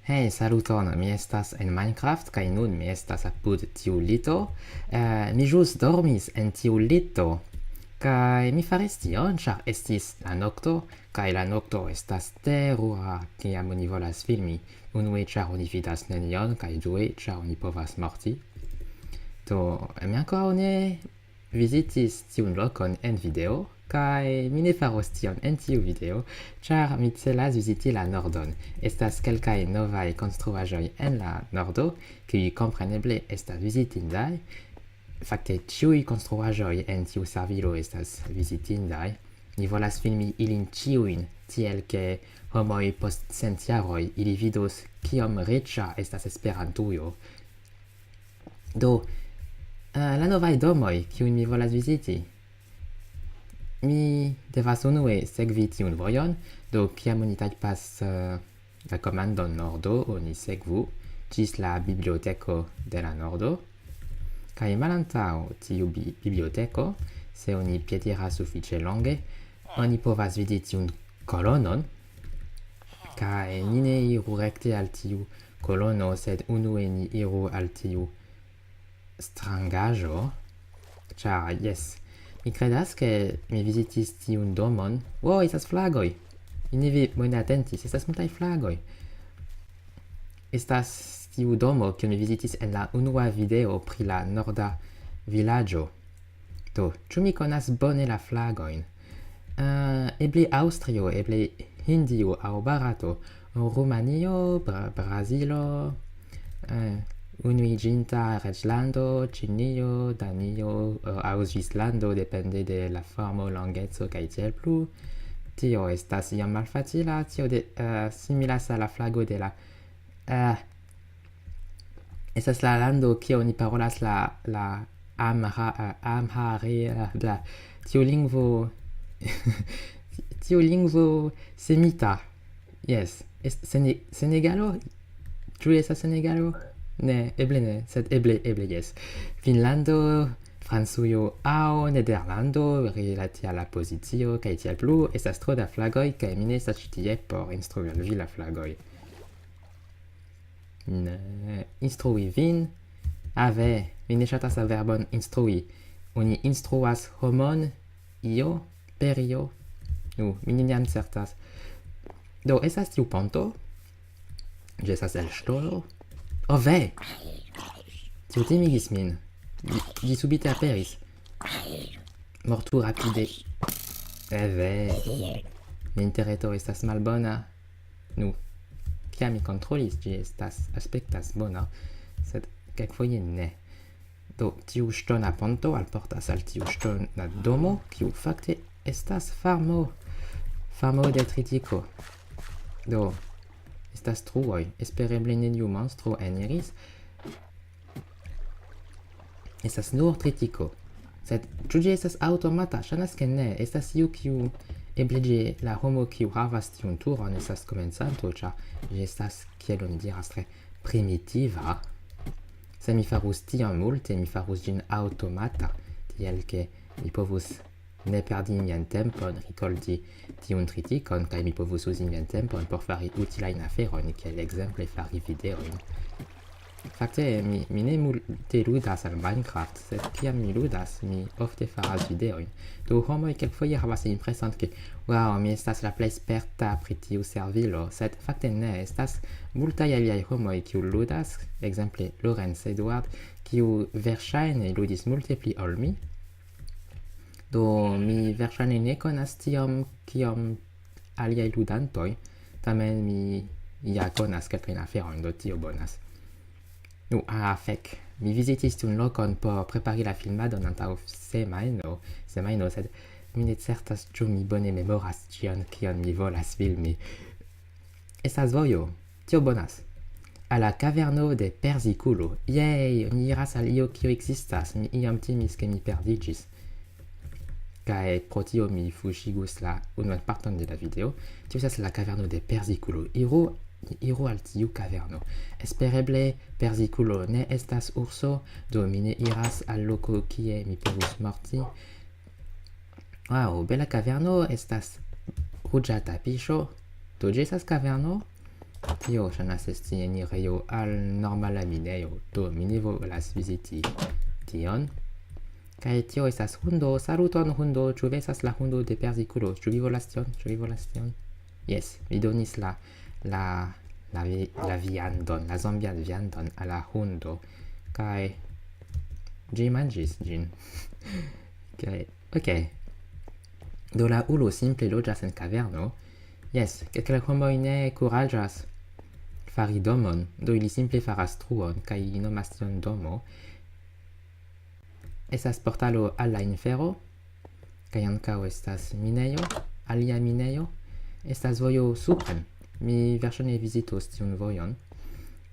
Hey, saluton, mi estas en Minecraft, kaj nun mi estas apud tiu lito. Mi ĵus dormis en tiu lito, kaj mi faris tion, ĉar estis la nokto, kaj la nokto estas terura, kiam oni volas filmi. Unue, ĉar oni vidas nenion, kaj due, ĉar oni povas morti. Do, mi ankoraŭ ne vizitis tiun lokon en video, kaj mi ne faros tion en tiu video, ĉar mi celas viziti la nordon. Estas kelkaj novaj konstruaĵoj en la nordo, kiuj kompreneble estas vizitindaj. Fakte ĉiuj konstruaĵoj en tiu servilo estas vizitindaj. Mi volas filmi ilin ĉiujn, tiel ke homoj post 100 jaroj ili vidos kiom riĉa estas Esperantujo. Do, la novaj domoj, kiujn mi volas viziti. Mi devas unue sekvi tiun vojon, do kiam oni tajpas la komandon nordo, oni sekvu ĝis la biblioteko de la nordo. Kaj malantaŭ tiu biblioteko, se oni piediras sufiĉe longe, oni povas vidi tiun kolonon, kaj ni ne iru rekte al tiu kolono, sed unue ni iru al tiu strangaĵo, ĉar jes, mi credas ke mi vizitis tiun domon. Wow, estas flagoj! Mi ne bone atentis, estas multaj flagoj. Estas tiu domo kiun mi vizitis en la unua video pri la norda vilaĝo. Do, ĉu mi konas bone la flagojn? Eble Aŭstrio, eble Hindio aŭ Barato, Rumanio, Brazilo, Unuiĝinta Reĝlando, Ĉinio, Danio aŭ Svislando, depende de la formo, longeco kaj tiel plu. Tio estas iom malfacila, tio similas al la flago de la... estas la lando kie oni parolas la Amhara, tiu lingvo... tiu lingvo semita. Yes. Senegalo? Ĉu estas Senegalo? Ne, eble ne, sed eble yes. Finnlando, Francujo aŭ Nederlando, rilate al la pozicio kaj tiel plu, estas tro da flagoj kaj mi ne estas ĉi tie por instrui al vi la flagoj. Instrui vin? Ve, mi ne ŝatas la verbon instrui. Oni instruas homon io per io? Nu, mi neniam certas. Do, estas tiu ponto? Ĝi estas el ŝtolo? Oh ve! Tio timigis min. Ĝi subite aperis. Mortu rapide. Ve! Mi interreto estas malbona. Nu, kiam mi kontrolis, ĝi aspektas bona, sed kelkfoje ne. Do, tiu ŝtona ponto alportas al tiu ŝtona domo, kiu fakte estas farmo. Farmo de tritiko. Do, estas truoj, espereble neniu monstro eniris. Estas nur tritiko. Sed ĉu ĝi estas aŭtomata? Ŝajnas ke ne. Estas iu kiu eble ĝi la homo kiu havas tiun turon estas komencanto, ĉar ĝi estas, kiel oni diras, tre primitiva. Se mi farus tiom multe, mi farus ĝin aŭtomata, tiel ke mi povus ne perdi mian tempon, rikolti tiun tritikon, kaj mi povus uzi mian tempon por fari utilajn aferojn, kiel ekzemple fari videojn. Fakte, mi ne multe ludas al Minecraft, sed kiam mi ludas, mi ofte faras videojn. Do homoj kelkfoje havas la impreson ke wow, mi estas la plej sperta pri tiu servilo, sed fakte ne, estas multaj aliaj homoj kiu ludas, ekzemple Lorenz Eduard, kiu verŝajne ludis multe pli ol mi. Do, mi verŝajne ne konas tiom kiom aliaj ludantoj, tamen mi ja konas kelkajn aferojn, do tio bonas. Nu, fek, mi vizitis tiun lokon por prepari la filmadon antaŭ semajno, sed mi ne certas ĉu mi bone memoras ĉion kion mi volas filmi. Estas vojo, tio bonas. A la caverno de Perzikulo. Jej, oni iras al io kio ekzistas, mi iom timis ke mi perdiĝis. Kaj pro tio mi fuŝigus la unuan parton de la video. Tio estas la caverno de Perzikulo. Iru al tiu caverno. Espereble Perzikulo ne estas urso, do mi ne iras al loko kie mi povus morti. Wow, bela caverno estas ruĝa tapiŝo. Do ĝi estas caverno? Tio ŝajnas esti enirejo al normala minejo, do mi ne volas viziti tion. Kaj tio estas hundo. Saluton hundo, ĉu vi estas la hundo de Persikulo? Ĉu vi volas tion? Ĉu vi volas tion? Jes, mi donis la viandon, la zombian viandon al la hundo. Kaj ĝi manĝis ĝin. Ok. Do la ulo simple loĝas en kaverno. Jes, kelkaj homoj ne kuraĝas fari domon, do ili simple faras truon, kaj ili nomas tion domo. Estas portalo al la infero, kaj ankaŭ estas minejo, alia minejo. Estas vojo supren. Mi verŝajne vizitos tiun vojon.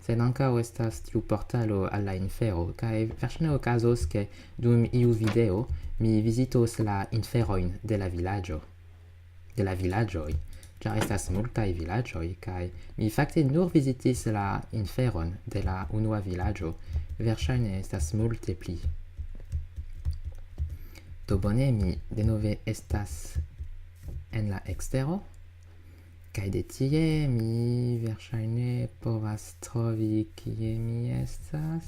Sed ankaŭ estas tiu portalo al la infero, kaj verŝajne okazos, ke dum iu video mi vizitos la inferojn de la vilaĝo. De la vilaĝoj. Ĉar estas multaj vilaĝoj, kaj mi fakte nur vizitis la inferon de la unua vilaĝo. Verŝajne estas multe pli. Do bone, mi denove estas en la ekstero, kaj de tie mi verŝajne povas trovi kie mi estas.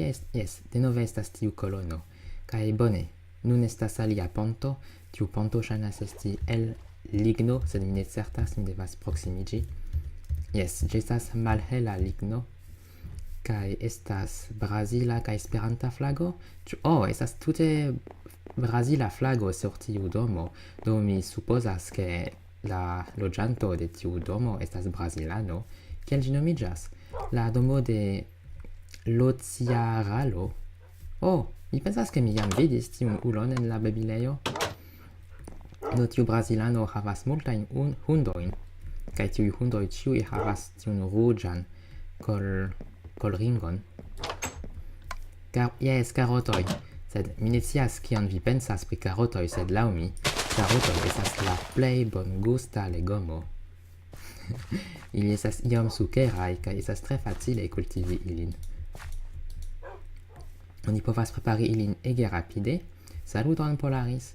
Jes, denove estas tiu kolono. Kaj bone, nun estas alia ponto. Tiu ponto ŝajnas esti el ligno, sed mi ne certas, mi devas proksimiĝi. Jes, ĝi estas malhela ligno. Kaj estas brazila kaj esperanta flago. Estas tute brazila flago sur tiu domo. Do mi supozas, ke la loĝanto de tiu domo estas brazilano. Kiel ĝi nomiĝas? La domo de Lociaralo. Mi pensas, ke mi jam vidis tiun ulon en la babilejo. Do tiu brazilano havas multajn hundojn, kaj tiuj hundoj ĉiuj havas tiun ruĝan kolringon. Jes, karotoj. Sed mi ne scias kion vi pensas pri karotoj, sed laŭ mi, karotoj estas la plej bongusta legomo. Ili estas iom sukeraj kaj estas tre facile kultivi ilin. Oni povas prepari ilin ege rapide. Saluton Polaris.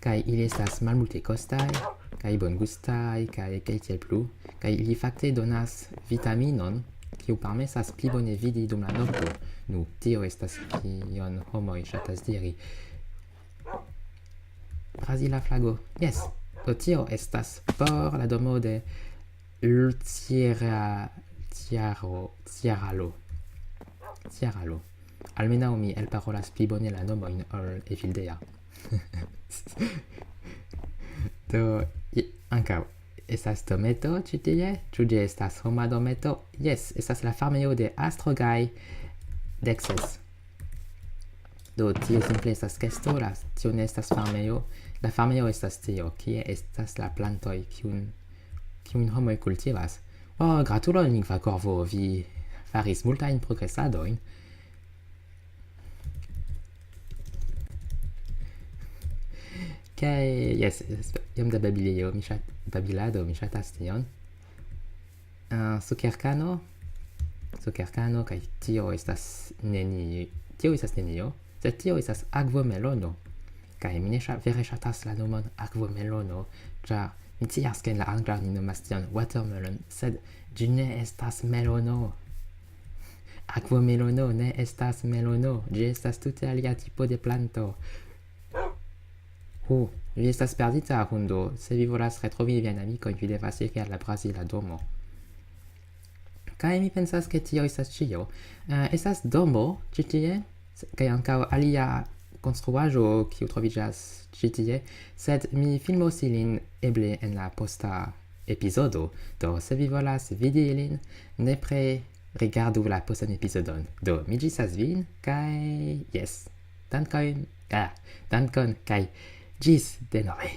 Kaj ili estas malmulte kostaj, kaj bongustaj, kaj tiel plu. Kaj ili fakte donas vitaminon, kiu permesas pli bone vidi dum la nokto. Nu, tio estas kion homoj ŝatas diri. Brazila flago. Jes, do tio estas por la domo de Lciaralo. Almenaŭ mi elparolas pli bone la nomojn ol Evildea. Do, ankaŭ estas dometo ĉi tie. Ĉu ĝi estas homa dometo? Jes, estas la farmejo de Astrogaj Dexes. Do, tio simple estas kesto, tio ne estas farmejo. La farmejo estas tio, kie estas la plantoj kiujn homoj kultivas. Gratulon, Lingva Korvo, vi faris multajn progresadojn. Kaj, jes, iom da babilado, mi ŝatas tion. Sukerkano, kaj tio estas nenio, sed tio estas akvomelono. Kaj mi ne vere ŝatas la nomon akvomelono, ĉar mi scias ke en la angla ni nomas tion watermelon, sed ĝi ne estas melono. Akvomelono ne estas melono, ĝi estas tute alia tipo de planto. Vi estas perdita, hundo. Se vi volas retrovi viajn amikojn, vi devas iri al la brazila domo. Kaj mi pensas, ke tio estas ĉio. Estas domo ĉi tie, kaj ankaŭ alia konstruaĵo, kiu troviĝas ĉi tie, sed mi filmos ilin eble en la posta epizodo. Do, se vi volas vidi ilin, nepre rigardu la postan epizodon. Do, mi ĝisas vin, kaj jes, dankon, kaj ĝis denove.